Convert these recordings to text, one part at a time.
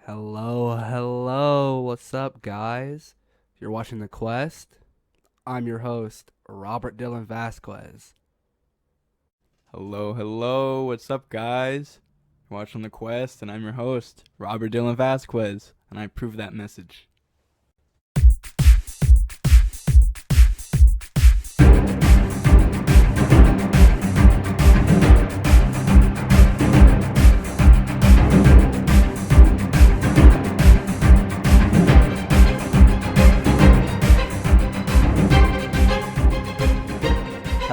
Hello. What's up, guys? You're watching the Quest. I'm your host, Robert Dylan Vasquez. Hello. What's up, guys? You're watching The Quest, and I'm your host, Robert Dylan Vasquez, and I approve that message.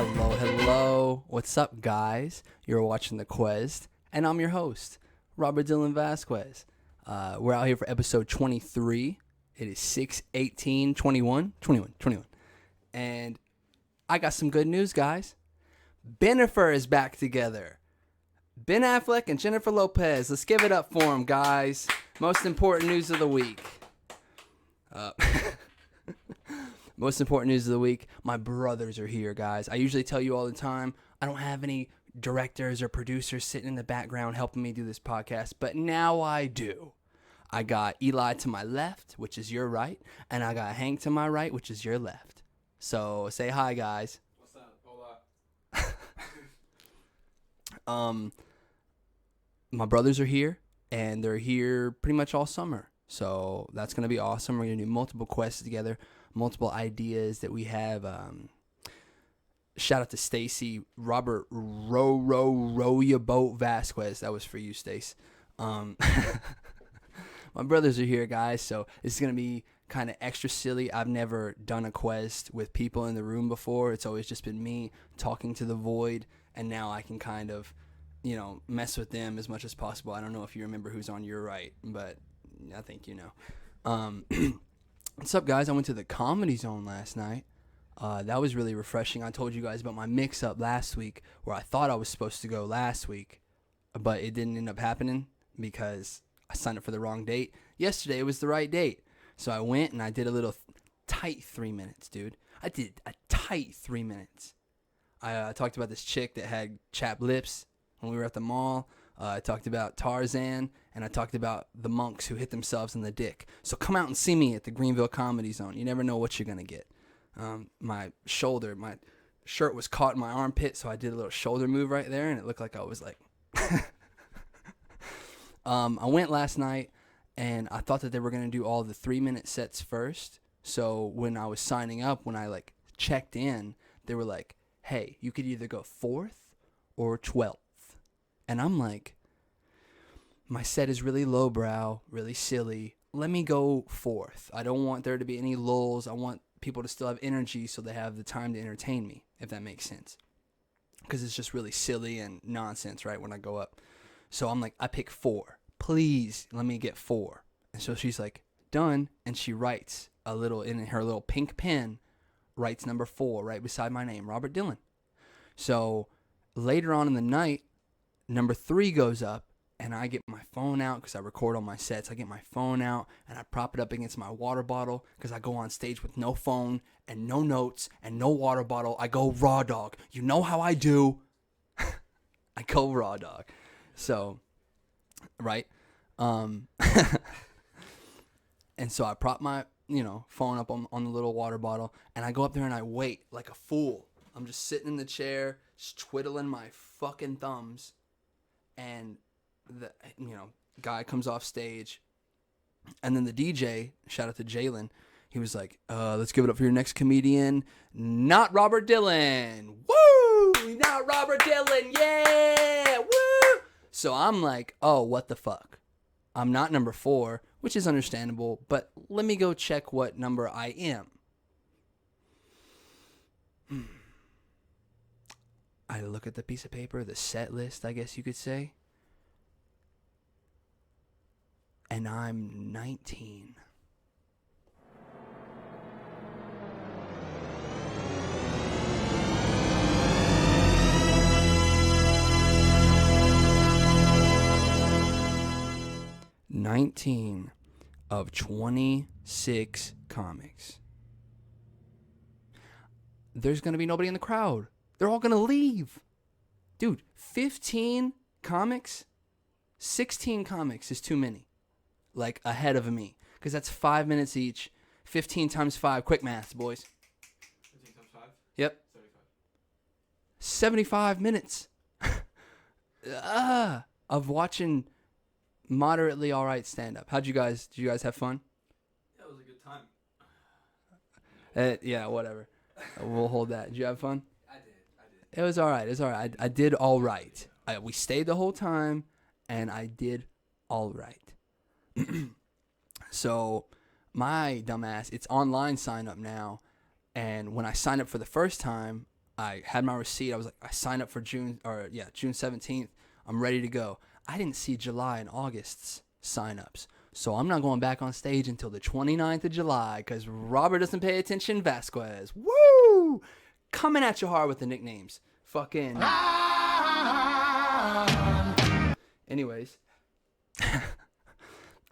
Hello. What's up, guys? You're watching the Quest, and I'm your host, Robert Dylan Vasquez. We're out here for episode 23. It is 6/18/21. And I got some good news, guys. Bennifer is back together. Ben Affleck and Jennifer Lopez. Let's give it up for them, guys. Most important news of the week. Most important news of the week. My brothers are here, guys. I usually tell you all the time, I don't have any directors or producers sitting in the background helping me do this podcast, but now I do. I got Eli to my left, which is your right, and I got Hank to my right, which is your left. So say hi, guys. What's up? Hola. My brothers are here, and they're here pretty much all summer. So that's going to be awesome. We're going to do multiple quests together, multiple ideas that we have. Shout out to Stacy, Robert, row your boat, Vasquez. That was for you, Stace. My brothers are here, guys. So this is going to be kind of extra silly. I've never done a quest with people in the room before. It's always just been me talking to the void, and now I can kind of, mess with them as much as possible. I don't know if you remember who's on your right, but I think you know. What's up, guys? I went to the Comedy Zone last night. That was really refreshing. I told you guys about my mix-up last week where I thought I was supposed to go last week, but it didn't end up happening because I signed up for the wrong date. Yesterday was the right date. So I went and I did a little tight 3 minutes, dude. I did a tight 3 minutes. I talked about this chick that had chapped lips when we were at the mall. I talked about Tarzan, and I talked about the monks who hit themselves in the dick. So come out and see me at the Greenville Comedy Zone. You never know what you're going to get. My shirt was caught in my armpit, so I did a little shoulder move right there, and it looked like I was like... I went last night, and I thought that they were going to do all the 3-minute sets first. So when I was signing up, when I checked in, they were like, hey, you could either go 4th or 12th. And I'm like, my set is really lowbrow, really silly. Let me go 4th. I don't want there to be any lulls. I want people to still have energy so they have the time to entertain me, if that makes sense. Because it's just really silly and nonsense, right, when I go up. So I'm like, I pick 4. Please let me get 4. And so she's like, done. And she writes a little, in her little pink pen, writes number 4 right beside my name, Robert Dylan. So later on in the night, number 3 goes up, and I get my phone out because I record on my sets. I get my phone out, and I prop it up against my water bottle because I go on stage with no phone and no notes and no water bottle. I go raw dog. You know how I do. I go raw dog. So, right? And so I prop my, phone up on the little water bottle, and I go up there and I wait like a fool. I'm just sitting in the chair, just twiddling my fucking thumbs. And the guy comes off stage, and then the DJ, shout out to Jalen, he was like, let's give it up for your next comedian, not Robert Dylan. Woo! Not Robert Dylan. Yeah! Woo! So I'm like, oh, what the fuck? I'm not number 4, which is understandable, but let me go check what number I am. I look at the piece of paper, the set list, I guess you could say. And I'm 19. Of 26 comics. There's going to be nobody in the crowd. They're all going to leave. Dude, 15 comics? 16 comics is too many. like ahead of me, because that's 5 minutes each. 15 times 5. Quick math, boys. 15 times 5? Yep. 75 minutes of watching moderately all right stand-up. Did you guys have fun? Yeah, it was a good time. Yeah, whatever. We'll hold that. Did you have fun? I did. It was all right. I did all right. We stayed the whole time, and I did all right. So, my dumbass, it's online sign-up now, and when I signed up for the first time, I had my receipt. I was like, I signed up for June 17th. I'm ready to go. I didn't see July and August's sign-ups. So I'm not going back on stage until the 29th of July because Robert doesn't pay attention. Vasquez. Woo! Coming at you hard with the nicknames. Fucking. Anyways.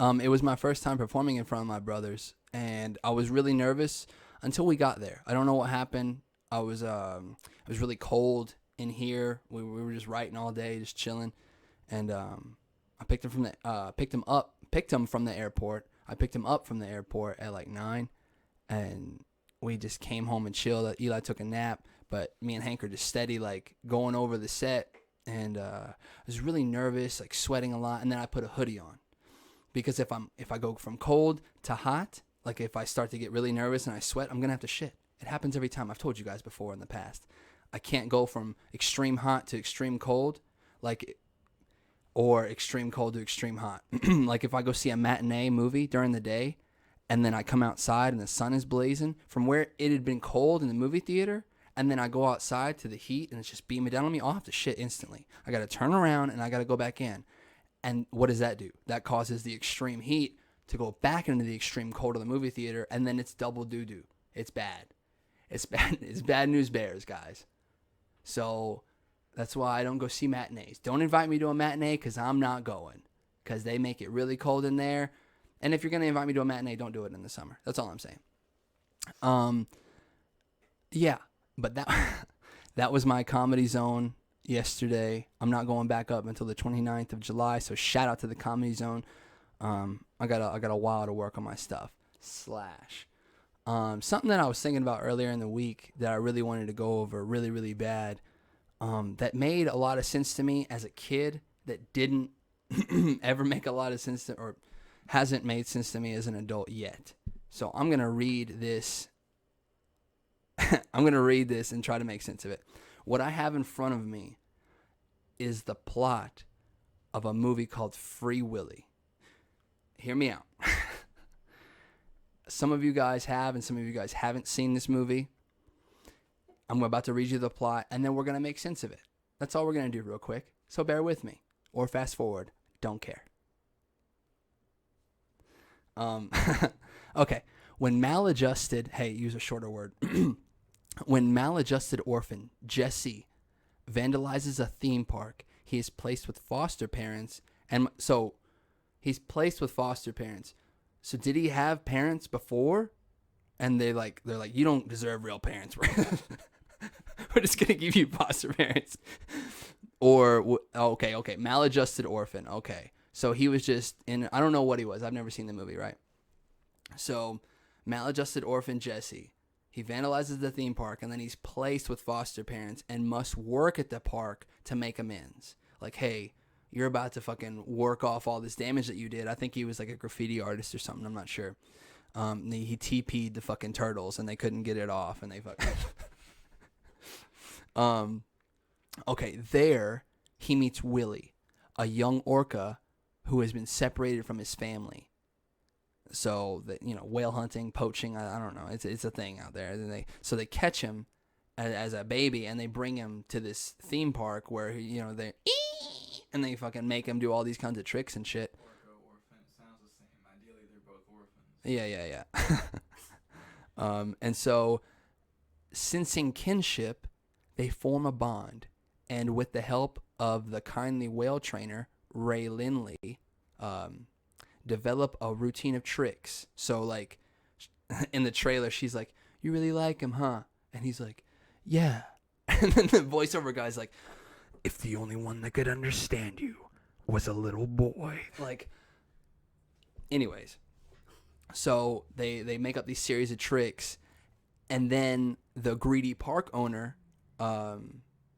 It was my first time performing in front of my brothers. And I was really nervous until we got there. I don't know what happened. It was really cold in here. We were just writing all day, just chilling, and I picked him from the airport. I picked him up from the airport at like 9, and we just came home and chilled. Eli took a nap, but me and Hank are just steady, like going over the set, and I was really nervous, like sweating a lot, and then I put a hoodie on because if I go from cold to hot, like if I start to get really nervous and I sweat, I'm gonna have to shit. It happens every time. I've told you guys before in the past. I can't go from extreme hot to extreme cold, or extreme cold to extreme hot. Like if I go see a matinee movie during the day, and then I come outside and the sun is blazing from where it had been cold in the movie theater, and then I go outside to the heat and it's just beaming down on me, I'll have to shit instantly. I got to turn around and I got to go back in. And what does that do? That causes the extreme heat to go back into the extreme cold of the movie theater, and then it's double doo-doo. It's bad. It's bad news bears, guys. So that's why I don't go see matinees. Don't invite me to a matinee because I'm not going. Because they make it really cold in there. And if you're going to invite me to a matinee, don't do it in the summer. That's all I'm saying. Yeah. But that was my Comedy Zone yesterday. I'm not going back up until the 29th of July. So shout out to the Comedy Zone. I got a while to work on my stuff. Something that I was thinking about earlier in the week that I really wanted to go over really, really bad, that made a lot of sense to me as a kid that didn't ever make a lot of sense or hasn't made sense to me as an adult yet. So I'm going to read this. I'm going to read this and try to make sense of it. What I have in front of me is the plot of a movie called Free Willy. Hear me out. Some of you guys have, and some of you guys haven't seen this movie. I'm about to read you the plot, and then we're going to make sense of it. That's all we're going to do real quick. So bear with me. Or fast forward. Don't care. Okay. When maladjusted, hey, use a shorter word. When maladjusted orphan Jesse vandalizes a theme park, he is placed with foster parents. And so he's placed with foster parents. So did he have parents before? And they're like, you don't deserve real parents. We're just gonna give you foster parents. Or okay, maladjusted orphan. Okay, so he was just in. I don't know what he was. I've never seen the movie, right? So maladjusted orphan Jesse, he vandalizes the theme park, and then he's placed with foster parents and must work at the park to make amends. Like, hey, you're about to fucking work off all this damage that you did. I think he was like a graffiti artist or something. I'm not sure. He TP'd the fucking turtles and they couldn't get it off, and they fucking. Okay, there he meets Willie, a young orca who has been separated from his family. So that, whale hunting, poaching, I don't know. It's a thing out there. And they catch him as a baby and they bring him to this theme park where they fucking make him do all these kinds of tricks and shit. Orca, orphan, sounds the same. Ideally, they're both orphans. Yeah. And so, sensing kinship, they form a bond, and with the help of the kindly whale trainer Ray Lindley, develop a routine of tricks. So, like, in the trailer, she's like, "You really like him, huh?" And he's like, "Yeah." And then the voiceover guy's like, "If the only one that could understand you was a little boy." Like, Anyways, so they make up these series of tricks, and then the greedy park owner,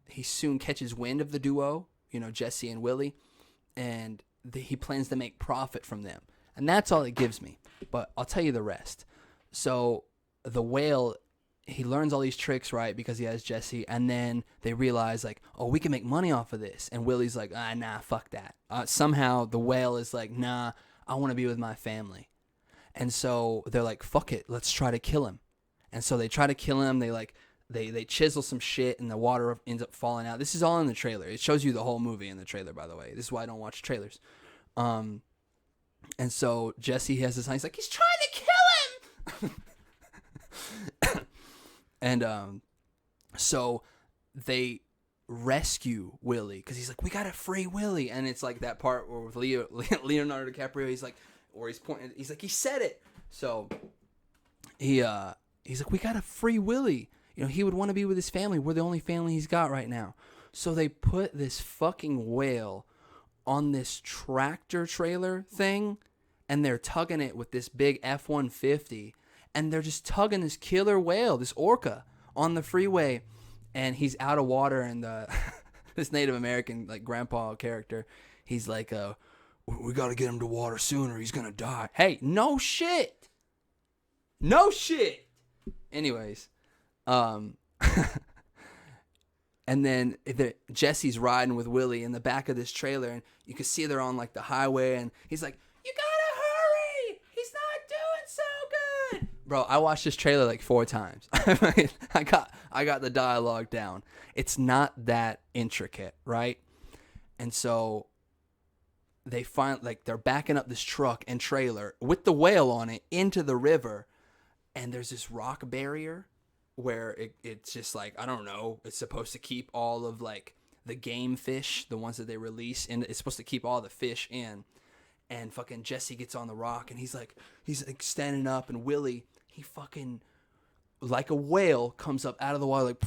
he soon catches wind of the duo, Jesse and Willie, and he plans to make profit from them. And that's all it gives me. But I'll tell you the rest. So the whale, he learns all these tricks, right, because he has Jesse, and then they realize, like, oh, we can make money off of this. And Willie's like, nah, fuck that. Somehow the whale is like, nah, I want to be with my family. And so they're like, fuck it, let's try to kill him. And so they try to kill him. They chisel some shit, and the water ends up falling out. This is all in the trailer. It shows you the whole movie in the trailer, by the way. This is why I don't watch trailers. And so Jesse has this sign. He's like, he's trying to kill him. And so they rescue Willie because he's like, we gotta free Willie. And it's like that part where with Leonardo DiCaprio, he's like, or he's pointing, he's like, he said it. So he's like, we gotta free Willie. He would want to be with his family. We're the only family he's got right now. So they put this fucking whale on this tractor trailer thing, and they're tugging it with this big F-150, and they're just tugging this killer whale, this orca, on the freeway, and he's out of water, and this Native American, like, grandpa character, he's like, we got to get him to water sooner. He's going to die. Hey, no shit. No shit. Anyways, and then Jesse's riding with Willie in the back of this trailer, and you can see they're on, like, the highway, and he's like, you gotta hurry! He's not doing so good! Bro, I watched this trailer like 4 times. I got the dialogue down. It's not that intricate, right? And so they find, like, they're backing up this truck and trailer with the whale on it into the river, and there's this rock barrier where it's just like, I don't know, it's supposed to keep all of, like, the game fish, the ones that they release, and it's supposed to keep all the fish in. And fucking Jesse gets on the rock, and he's like standing up, and Willie, he fucking, like a whale, comes up out of the water, like,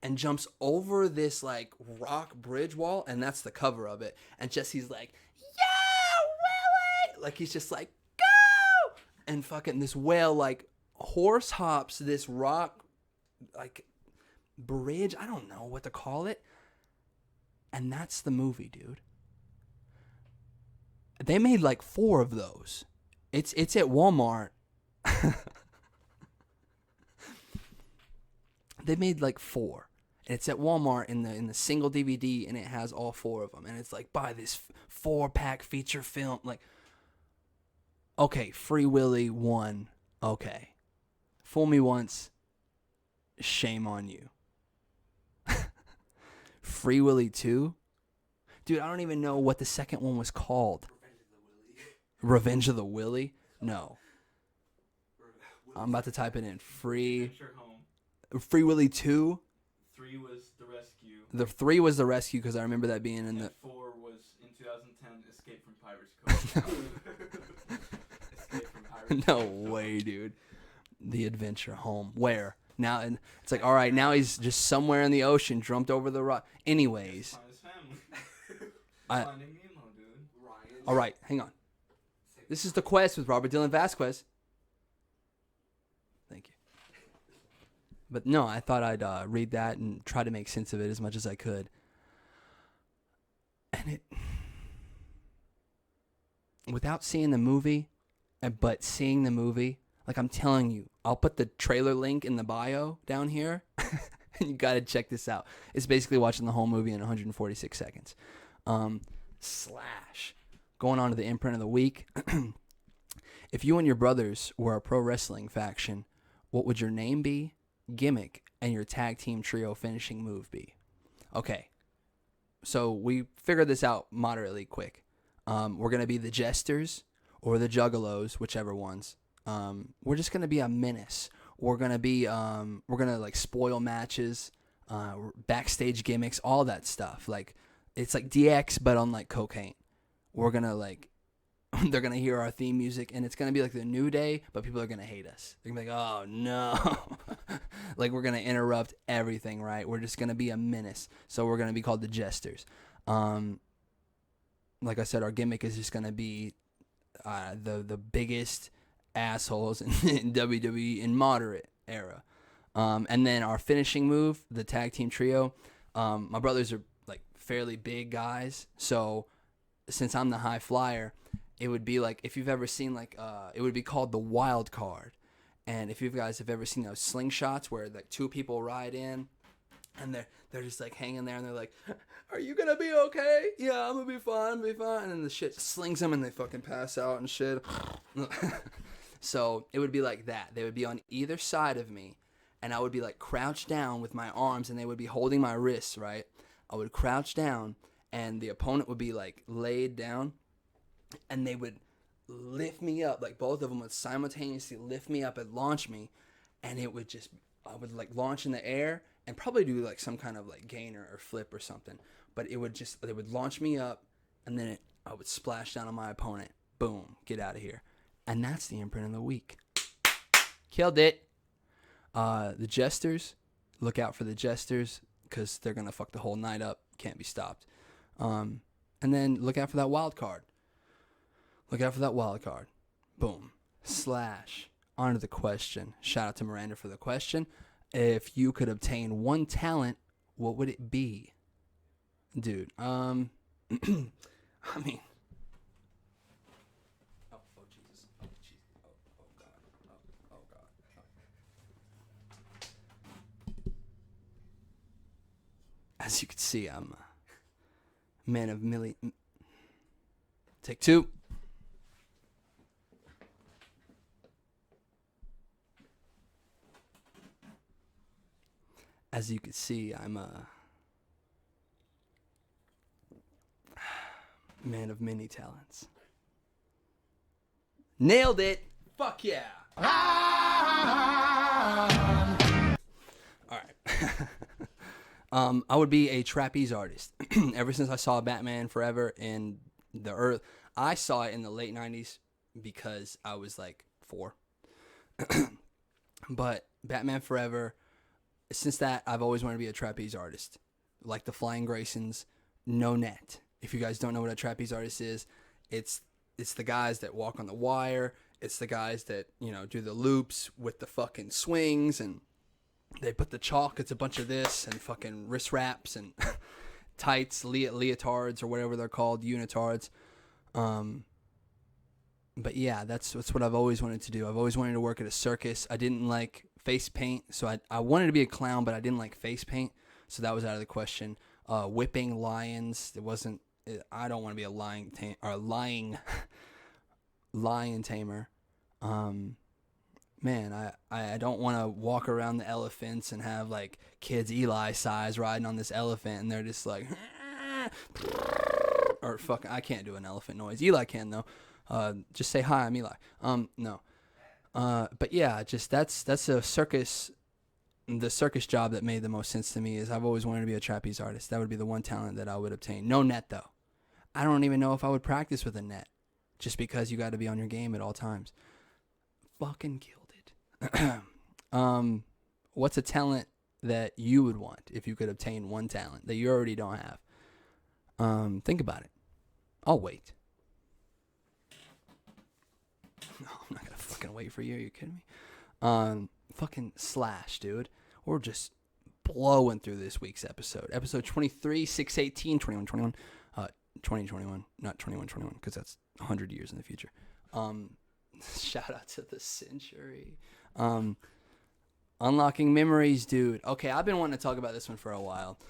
and jumps over this, like, rock bridge wall, and that's the cover of it. And Jesse's like, yeah, Willie! Like, he's just like, go! And fucking this whale, like, horse hops this rock, like, bridge. I don't know what to call it. And that's the movie, dude. They made like 4 of those. It's at Walmart. They made like 4. And it's at Walmart in the single DVD, and it has all 4 of them. And it's like, buy this 4-pack feature film. Like, okay, Free Willy 1. Okay. Fool me once. Shame on you. Free Willy 2? Dude, I don't even know what the second one was called. Revenge of the Willy? No. I'm about to type it in. Free Willy 2? 3 was the rescue. The 3 was the rescue because I remember that being in the... 4 was in 2010, Escape from Pirates Cove. Escape from Pirates No way, dude. The Adventure Home. Where? Now, and it's like, all right, now he's just somewhere in the ocean, jumped over the rock. Anyways. Find his family. Finding Nemo, dude. Ryan. All right, hang on. This is The Quest with Robert Dylan Vasquez. Thank you. But no, I thought I'd read that and try to make sense of it as much as I could. And without seeing the movie, but seeing the movie, like, I'm telling you, I'll put the trailer link in the bio down here, and you got to check this out. It's basically watching the whole movie in 146 seconds. Going on to the imprint of the week. If you and your brothers were a pro wrestling faction, what would your name be, gimmick, and your tag team trio finishing move be? Okay, so we figured this out moderately quick. We're going to be the Jesters or the Juggalos, whichever ones. We're just going to be a menace. We're going to like spoil matches, backstage gimmicks, all that stuff. Like, it's like DX, but on like cocaine. We're going to like, they're going to hear our theme music, and it's going to be like the New Day, but people are going to hate us. They're going to be like, oh no. Like, we're going to interrupt everything, right? We're just going to be a menace. So we're going to be called the Jesters. like I said, our gimmick is just gonna be the biggest assholes in WWE in moderate era. And then our finishing move, the tag team trio. My brothers are like fairly big guys, so since I'm the high flyer, it would be like if you've ever seen like it would be called the wild card. And if you guys have ever seen those slingshots where like two people ride in and they're just like hanging there and they're like, "Are you gonna be okay?" "Yeah, I'm gonna be fine, And then the shit slings them and they fucking pass out and shit. So it would be like that. They would be on either side of me, and I would be like crouched down with my arms, and they would be holding my wrists, right? I would crouch down, and the opponent would be like laid down, and they would lift me up. Like both of them would simultaneously lift me up and launch me, and I would like launch in the air and probably do like some kind of like gainer or flip or something. But they would launch me up, and then I would splash down on my opponent. Boom, get out of here. And that's the imprint of the week. Killed it. The Jesters, look out for the Jesters because they're gonna fuck the whole night up. Can't be stopped. And then look out for that wild card. Boom. Slash. On to the question. Shout out to Miranda for the question. If you could obtain one talent, what would it be? Dude, I mean. Oh, Jesus. Oh, Jesus. Oh, God. Oh, God. As you can see, I'm a man of Take two. As you can see, I'm a man of many talents. Nailed it! Fuck yeah! All right. I would be a trapeze artist. Ever since I saw Batman Forever in the earth, I saw it in the late 90s because I was like 4. But Batman Forever, since that, I've always wanted to be a trapeze artist. Like the Flying Graysons, no net. If you guys don't know what a trapeze artist is, it's the guys that walk on the wire. It's the guys that, do the loops with the fucking swings, and they put the chalk. It's a bunch of this and fucking wrist wraps and tights, leotards or whatever they're called, unitards. But yeah, that's what I've always wanted to do. I've always wanted to work at a circus. I didn't like face paint, so I wanted to be a clown, but I didn't like face paint, so that was out of the question. Whipping lions, I don't want to be a lion tamer. Man, I don't want to walk around the elephants and have like kids Eli size riding on this elephant and they're just like or fucking, I can't do an elephant noise. Eli can though. Just say hi, I'm Eli. No. But yeah, just that's a circus. The circus job that made the most sense to me is I've always wanted to be a trapeze artist. That would be the one talent that I would obtain. No net though. I don't even know if I would practice with a net, just because you got to be on your game at all times. Fucking killed it. What's a talent that you would want if you could obtain one talent that you already don't have? Think about it. I'll wait. No, I'm not gonna fucking wait for you. Are you kidding me? Fucking Slash, dude. We're just blowing through this week's episode. Episode 23, 6/18, 21/21. 2021, not 21/21, because that's 100 years in the future. Shout out to the century. Unlocking memories, dude. Okay, I've been wanting to talk about this one for a while.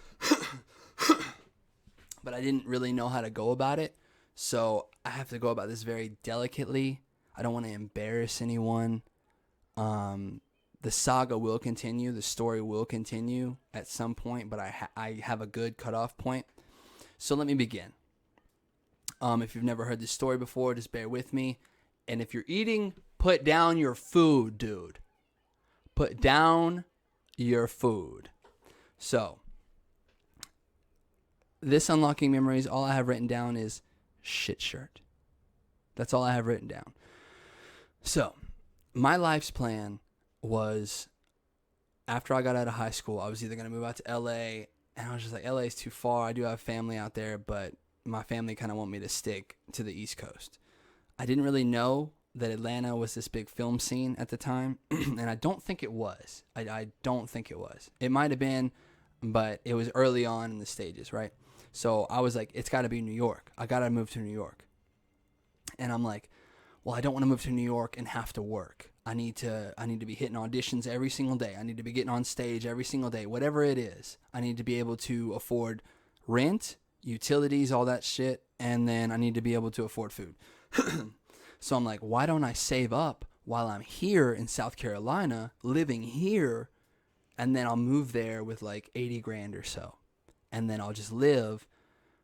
But I didn't really know how to go about it. So I have to go about this very delicately. I don't want to embarrass anyone. The saga will continue. The story will continue at some point, but I have a good cutoff point. So let me begin. If you've never heard this story before, just bear with me. And if you're eating, put down your food, dude. Put down your food. So, this unlocking memories, all I have written down is shit shirt. That's all I have written down. So, my life's plan was, after I got out of high school, I was either going to move out to LA, and I was just like, LA is too far. I do have family out there, but my family kind of want me to stick to the East Coast. I didn't really know that Atlanta was this big film scene at the time, and I don't think it was. I don't think it was. It might have been, but it was early on in the stages, right? So I was like, it's got to be New York. I got to move to New York. And I'm like, well, I don't want to move to New York and have to work. I need to be hitting auditions every single day. I need to be getting on stage every single day, whatever it is. I need to be able to afford rent, utilities, all that shit, and then I need to be able to afford food. So I'm like, why don't I save up while I'm here in South Carolina, living here, and then I'll move there with like 80 grand or so. And then I'll just live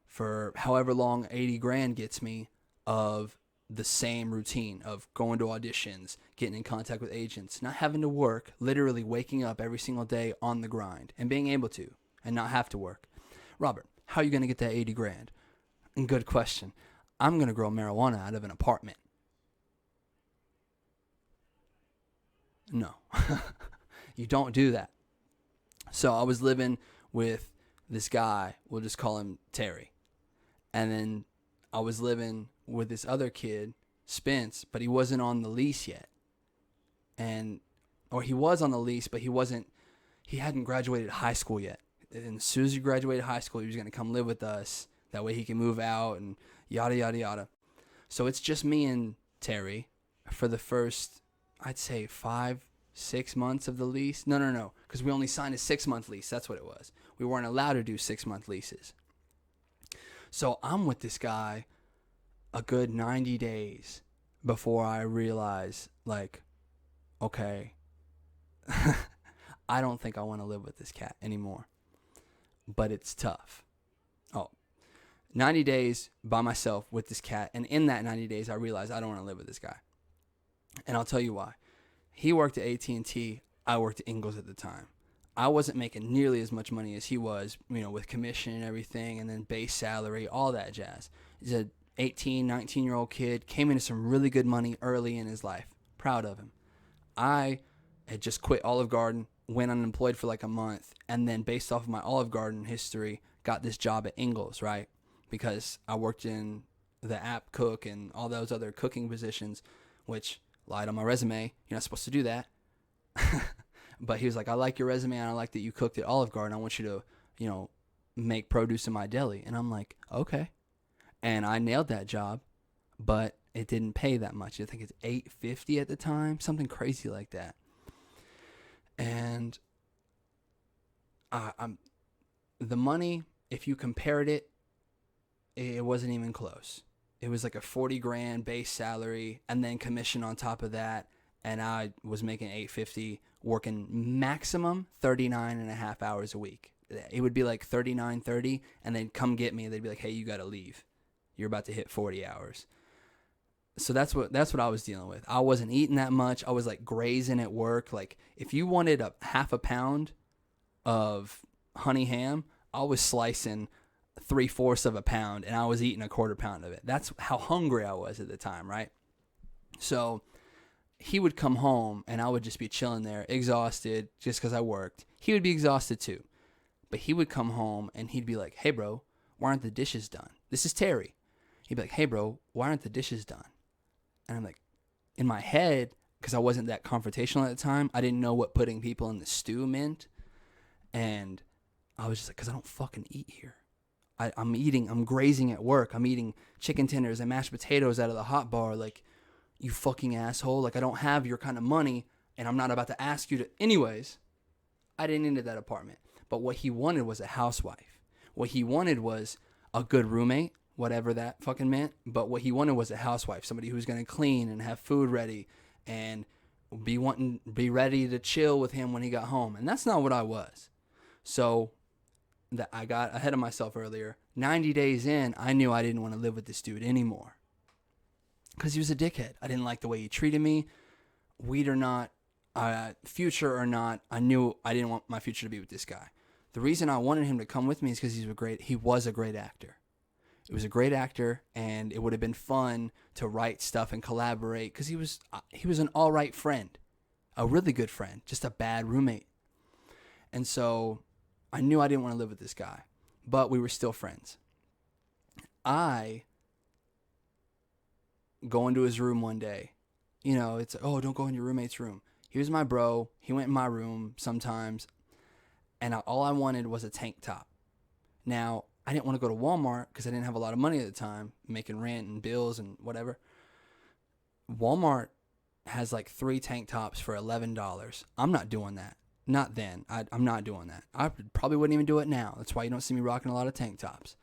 for however long 80 grand gets me of the same routine of going to auditions, getting in contact with agents, not having to work, literally waking up every single day on the grind and being able to and not have to work. Robert, how are you going to get that 80 grand? Good question. I'm going to grow marijuana out of an apartment. No, you don't do that. So I was living with this guy, we'll just call him Terry. And then I was living with this other kid, Spence, but he wasn't on the lease yet. Or he was on the lease, but he hadn't graduated high school yet. And as soon as he graduated high school, he was going to come live with us. That way he can move out and yada, yada, yada. So it's just me and Terry for the first, I'd say 5-6 months of the lease. No, because we only signed a 6-month lease. That's what it was. We weren't allowed to do 6-month leases. So I'm with this guy a good 90 days before I realize, like, okay, I don't think I want to live with this cat anymore. But it's tough. 90 days by myself with this cat. And in that 90 days, I realized I don't want to live with this guy. And I'll tell you why. He worked at AT&T. I worked at Ingalls at the time. I wasn't making nearly as much money as he was, with commission and everything, and then base salary, all that jazz. He's a 18, 19-year-old kid, came into some really good money early in his life. Proud of him. I had just quit Olive Garden, went unemployed for like a month, and then based off of my Olive Garden history, got this job at Ingalls, right? Because I worked in the app cook and all those other cooking positions, which lied on my resume. You're not supposed to do that. But he was like, I like your resume and I like that you cooked at Olive Garden. I want you to, make produce in my deli. And I'm like, okay. And I nailed that job, but it didn't pay that much. I think it's $8.50 at the time, something crazy like that. And the money, if you compared it, it wasn't even close. It was like a 40 grand base salary and then commission on top of that. And I was making $8.50, working maximum 39 and a half hours a week. It would be like 39, 30, and then come get me. They'd be like, hey, you got to leave. You're about to hit 40 hours. So that's what I was dealing with. I wasn't eating that much. I was like grazing at work. Like if you wanted a half a pound of honey ham, I was slicing 3/4 of a pound and I was eating a 1/4 pound of it. That's how hungry I was at the time, right? So he would come home and I would just be chilling there, exhausted just because I worked. He would be exhausted too. But he would come home and he'd be like, hey, bro, why aren't the dishes done? This is Terry. He'd be like, hey, bro, why aren't the dishes done? And I'm like, in my head, because I wasn't that confrontational at the time, I didn't know what putting people in the stew meant. And I was just like, because I don't fucking eat here. I'm grazing at work. I'm eating chicken tenders and mashed potatoes out of the hot bar. Like, you fucking asshole. Like, I don't have your kind of money, and I'm not about to ask you to. Anyways, I didn't into that apartment. But what he wanted was a housewife. What he wanted was a good roommate, whatever that fucking meant. But what he wanted was a housewife, somebody who's going to clean and have food ready and be ready to chill with him when he got home. And that's not what I was. So that I got ahead of myself earlier. 90 days in, I knew I didn't want to live with this dude anymore. Because he was a dickhead. I didn't like the way he treated me. Weed or not, future or not, I knew I didn't want my future to be with this guy. The reason I wanted him to come with me is because he was a great actor. It was a great actor, and it would have been fun to write stuff and collaborate because he was an all right friend, a really good friend, just a bad roommate. And so I knew I didn't want to live with this guy, but we were still friends. I go into his room one day. You know, it's, oh, don't go in your roommate's room. He was my bro. He went in my room sometimes. And all I wanted was a tank top. Now, I didn't want to go to Walmart because I didn't have a lot of money at the time, making rent and bills and whatever. Walmart has like 3 tank tops for $11. I'm not doing that. Not then. I'm not doing that. I probably wouldn't even do it now. That's why you don't see me rocking a lot of tank tops.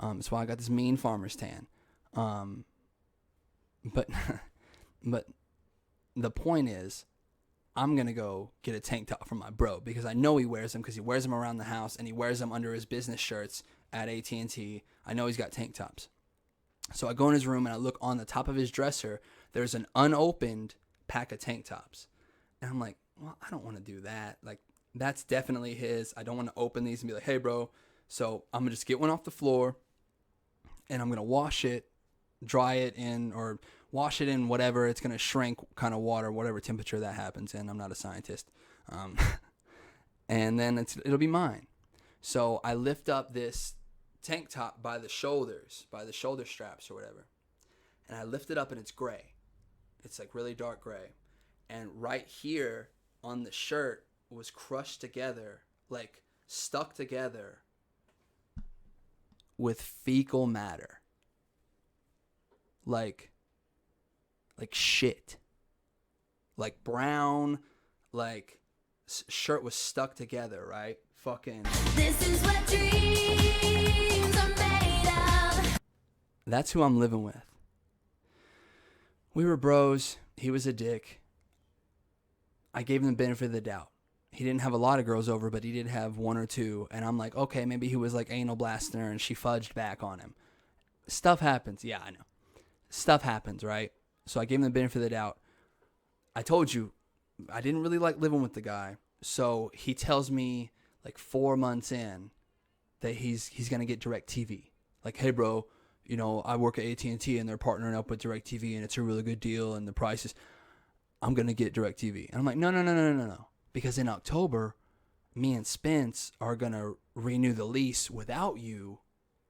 That's why I got this mean farmer's tan. But but the point is, I'm going to go get a tank top from my bro because I know he wears them because he wears them around the house and he wears them under his business shirts at AT&T. I know he's got tank tops. So I go in his room and I look on the top of his dresser. There's an unopened pack of tank tops. And I'm like, well, I don't want to do that. Like, that's definitely his. I don't want to open these and be like, hey, bro. So I'm going to just get one off the floor and I'm going to wash it, dry it in, or wash it in whatever. It's going to shrink kind of water, whatever temperature that happens in. I'm not a scientist. And then it'll be mine. So I lift up this tank top by the shoulders, by the shoulder straps or whatever. And I lift it up and it's gray. It's like really dark gray. And right here on the shirt was crushed together, like stuck together with fecal matter. Like shit. Like brown, like shirt was stuck together, right? Fucking. This is what dreams are made of. That's who I'm living with. We were bros. He was a dick. I gave him the benefit of the doubt. He didn't have a lot of girls over, but he did have 1 or 2. And I'm like, okay, maybe he was like anal blasting her and she fudged back on him. Stuff happens. Yeah, I know. Stuff happens, right? So I gave him the benefit of the doubt. I told you, I didn't really like living with the guy. So he tells me like 4 months in that he's going to get DirecTV. Like, hey, bro, you know, I work at AT&T and they're partnering up with DirecTV and it's a really good deal and the price is, I'm going to get DirecTV. And I'm like, no. Because in October, me and Spence are going to renew the lease without you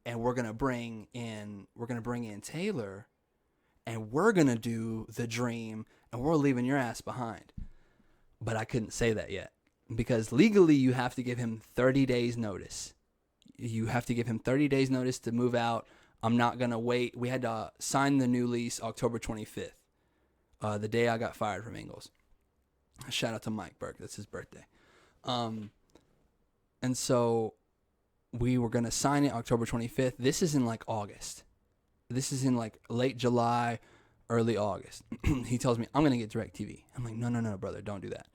and we're going to bring in Taylor and we're going to do the dream and we're leaving your ass behind. But I couldn't say that yet because legally you have to give him 30 days notice. You have to give him 30 days notice to move out. I'm not going to wait. We had to sign the new lease October 25th, the day I got fired from Ingles. Shout out to Mike Burke. That's his birthday. And so we were going to sign it October 25th. This is in like August. This is in like late July, early August. He tells me, I'm going to get DirecTV. I'm like, no, brother, don't do that.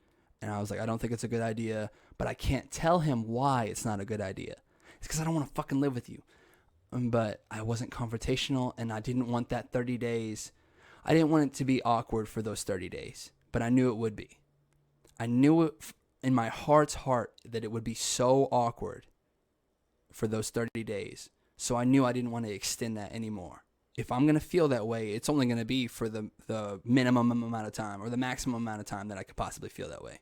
And I was like, I don't think it's a good idea, but I can't tell him why it's not a good idea. It's because I don't want to fucking live with you. But I wasn't confrontational, and I didn't want that 30 days. I didn't want it to be awkward for those 30 days, but I knew it would be. I knew it in my heart's heart that it would be so awkward for those 30 days. So I knew I didn't want to extend that anymore. If I'm going to feel that way, it's only going to be for the minimum amount of time or the maximum amount of time that I could possibly feel that way.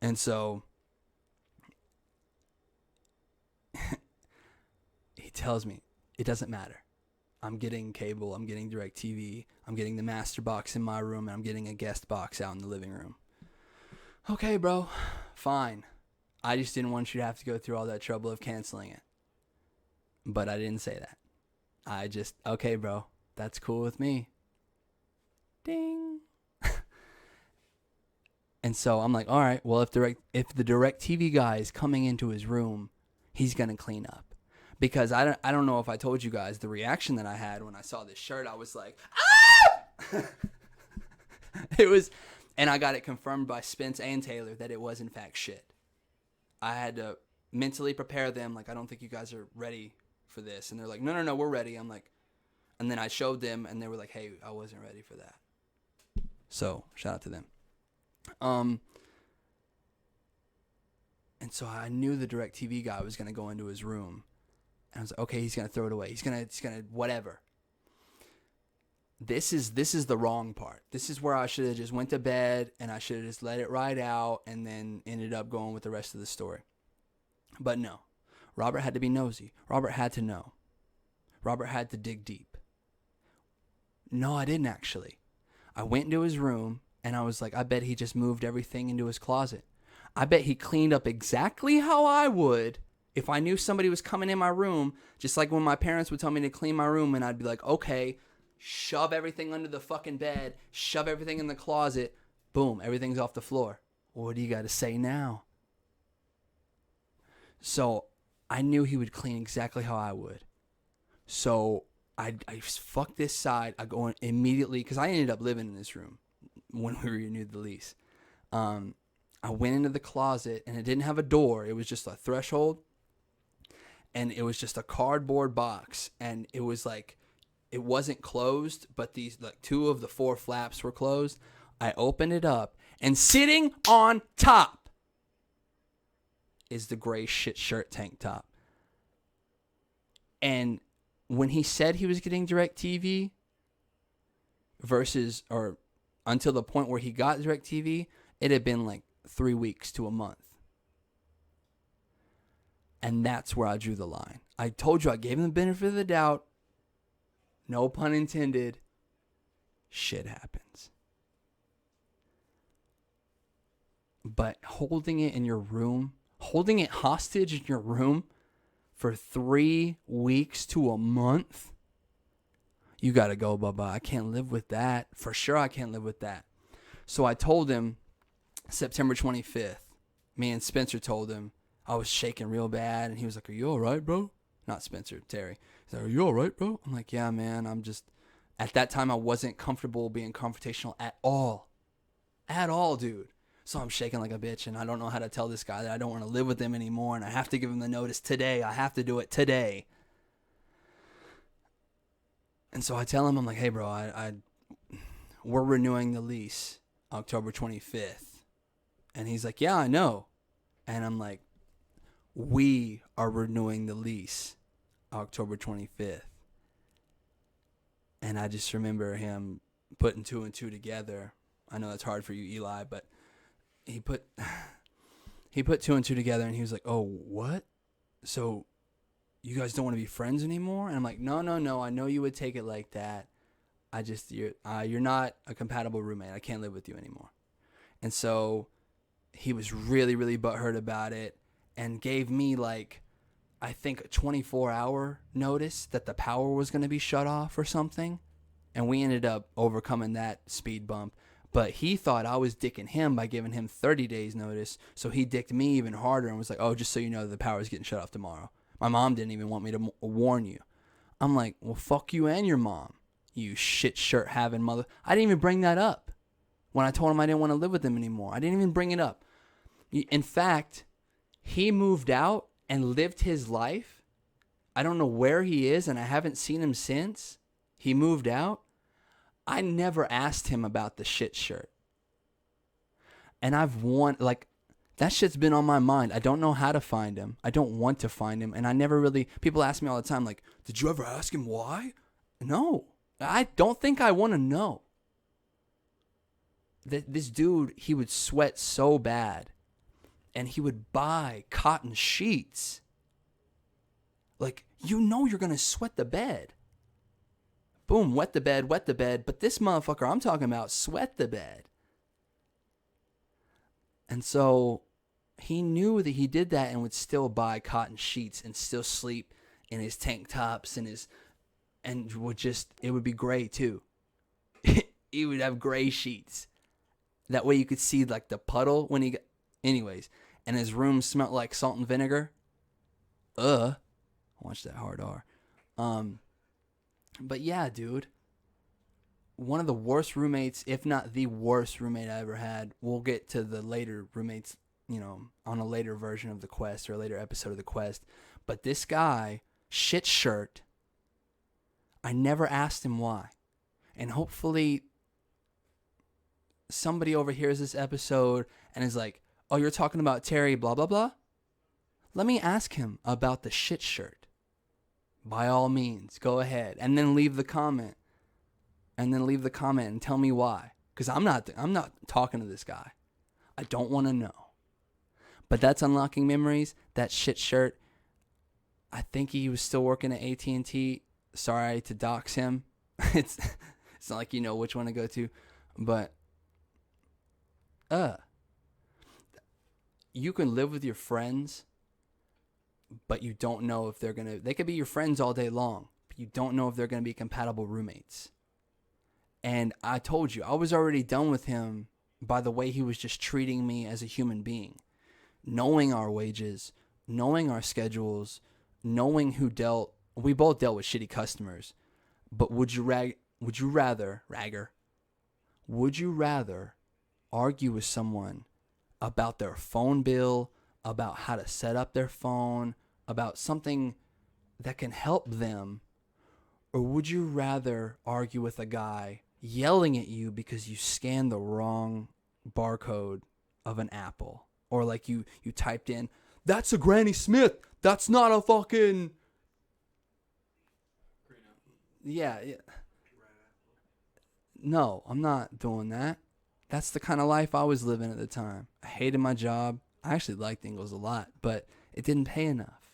And so he tells me, it doesn't matter. I'm getting cable, I'm getting DirecTV, I'm getting the master box in my room, and I'm getting a guest box out in the living room. Okay, bro, fine. I just didn't want you to have to go through all that trouble of canceling it. But I didn't say that. I just, okay, bro, that's cool with me. Ding. And so I'm like, all right, well, if the DirecTV guy is coming into his room, he's going to clean up. Because I don't know if I told you guys the reaction that I had when I saw this shirt. I was like, ah! It was, and I got it confirmed by Spence and Taylor that it was in fact shit. I had to mentally prepare them, like, I don't think you guys are ready for this. And they're like, no, we're ready. I'm like, and then I showed them and they were like, hey, I wasn't ready for that. So shout out to them. And so I knew the DirecTV guy was going to go into his room. And I was like, okay, he's going to throw it away. He's going to whatever. This is the wrong part. This is where I should have just went to bed and I should have just let it ride out and then ended up going with the rest of the story. But no. Robert had to be nosy. Robert had to know. Robert had to dig deep. No, I didn't actually. I went into his room and I was like, I bet he just moved everything into his closet. I bet he cleaned up exactly how I would if I knew somebody was coming in my room, just like when my parents would tell me to clean my room and I'd be like, okay, shove everything under the fucking bed, shove everything in the closet, boom, everything's off the floor. What do you got to say now? So I knew he would clean exactly how I would. So I fuck this side. I go in immediately, because I ended up living in this room when we renewed the lease. I went into the closet, and it didn't have a door. It was just a threshold, and it was just a cardboard box, and it was like, it wasn't closed, but these like 2 of the 4 flaps were closed. I opened it up, and sitting on top is the gray shit shirt tank top. And when he said he was getting DirecTV versus, or until the point where he got DirecTV, it had been like 3 weeks to a month. And that's where I drew the line. I told you I gave him the benefit of the doubt. No pun intended. Shit happens. But holding it in your room, holding it hostage in your room for 3 weeks to a month, you gotta go, Bubba. I can't live with that. For sure I can't live with that. So I told him September 25th. Me and Spencer told him. I was shaking real bad, and he was like, are you all right, bro? Not Spencer, Terry. He's like, are you all right, bro? I'm like, yeah, man. I'm just, at that time, I wasn't comfortable being confrontational at all. At all, dude. So I'm shaking like a bitch, and I don't know how to tell this guy that I don't want to live with him anymore, and I have to give him the notice today. I have to do it today. And so I tell him, I'm like, hey, bro, we're renewing the lease October 25th. And he's like, yeah, I know. And I'm like, we are renewing the lease October 25th. And I just remember him putting 2 and 2 together. I know that's hard for you, Eli, but he put 2 and 2 together, and he was like, oh, what? So you guys don't want to be friends anymore? And I'm like, no. I know you would take it like that. You're not a compatible roommate. I can't live with you anymore. And so he was really, really butthurt about it, and gave me like, I think, a 24-hour notice that the power was going to be shut off or something. And we ended up overcoming that speed bump. But he thought I was dicking him by giving him 30 days notice. So he dicked me even harder and was like, oh, just so you know, the power's getting shut off tomorrow. My mom didn't even want me to warn you. I'm like, well, fuck you and your mom, you shit shirt having mother. I didn't even bring that up when I told him I didn't want to live with him anymore. I didn't even bring it up. In fact, he moved out and lived his life. I don't know where he is, and I haven't seen him since he moved out. I never asked him about the shit shirt. And that shit's been on my mind. I don't know how to find him. I don't want to find him. And I never really, people ask me all the time, like, did you ever ask him why? No, I don't think I want to know. This dude, he would sweat so bad. And he would buy cotton sheets. Like, you know you're going to sweat the bed. Boom, wet the bed. But this motherfucker I'm talking about sweat the bed. And so he knew that he did that and would still buy cotton sheets and still sleep in his tank tops and it would be gray too. He would have gray sheets. That way you could see like the puddle when he got, anyways. And his room smelled like salt and vinegar. Watch that hard R. But yeah, dude. One of the worst roommates, if not the worst roommate I ever had. We'll get to the later roommates, on a later version of the Quest or a later episode of the Quest. But this guy, shit shirt, I never asked him why. And hopefully somebody overhears this episode and is like, oh, you're talking about Terry, blah, blah, blah. Let me ask him about the shit shirt. By all means, go ahead. And then leave the comment. And tell me why. Because I'm not talking to this guy. I don't want to know. But that's unlocking memories. That shit shirt. I think he was still working at AT&T. sorry to dox him. it's not like you know which one to go to, but you can live with your friends, but you don't know if they could be your friends all day long, but you don't know if they're gonna be compatible roommates. And I told you, I was already done with him by the way he was just treating me as a human being. Knowing our wages, knowing our schedules, knowing we both dealt with shitty customers. But would you rather argue with someone about their phone bill, about how to set up their phone, about something that can help them? Or would you rather argue with a guy yelling at you because you scanned the wrong barcode of an apple? Or like you typed in, that's a Granny Smith. That's not a fucking... Yeah. No, I'm not doing that. That's the kind of life I was living at the time. I hated my job. I actually liked Ingalls a lot, but it didn't pay enough.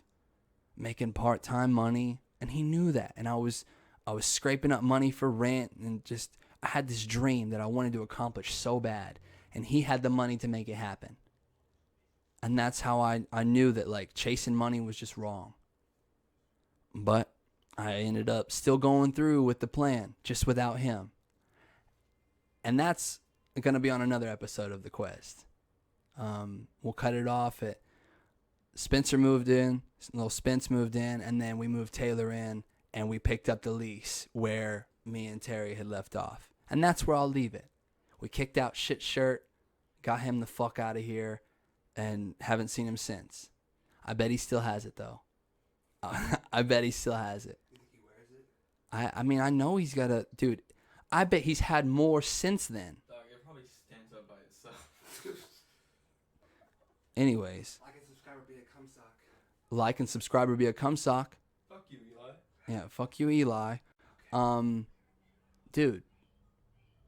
Making part-time money, and he knew that. And I was scraping up money for rent, and just I had this dream that I wanted to accomplish so bad, and he had the money to make it happen. And that's how I knew that like chasing money was just wrong. But I ended up still going through with the plan, just without him. And that's going to be on another episode of the Quest. We'll cut it off at Spencer moved in, little Spence moved in, and then we moved Taylor in, and we picked up the lease where me and Terry had left off. And that's where I'll leave it. We kicked out Shit Shirt, got him the fuck out of here, and haven't seen him since. I bet he still has it, though. I bet he still has it. You think he wears it? I mean, I know he's got a... Dude, I bet he's had more since then. Dog, it probably stands up by itself. Anyways. Like and subscribe or be a cum sock. Like and subscribe or be a cum sock. Fuck you, Eli. Yeah, fuck you, Eli. Dude,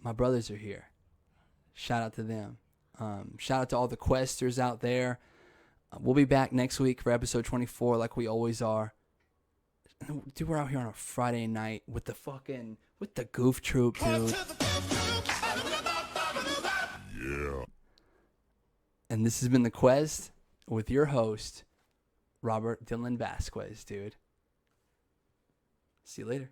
my brothers are here. Shout out to them. Shout out to all the Questers out there. We'll be back next week for episode 24 like we always are. Dude, we're out here on a Friday night with the goof troop, dude. Yeah. And this has been the Quest with your host, Robert Dylan Vasquez, dude. See you later.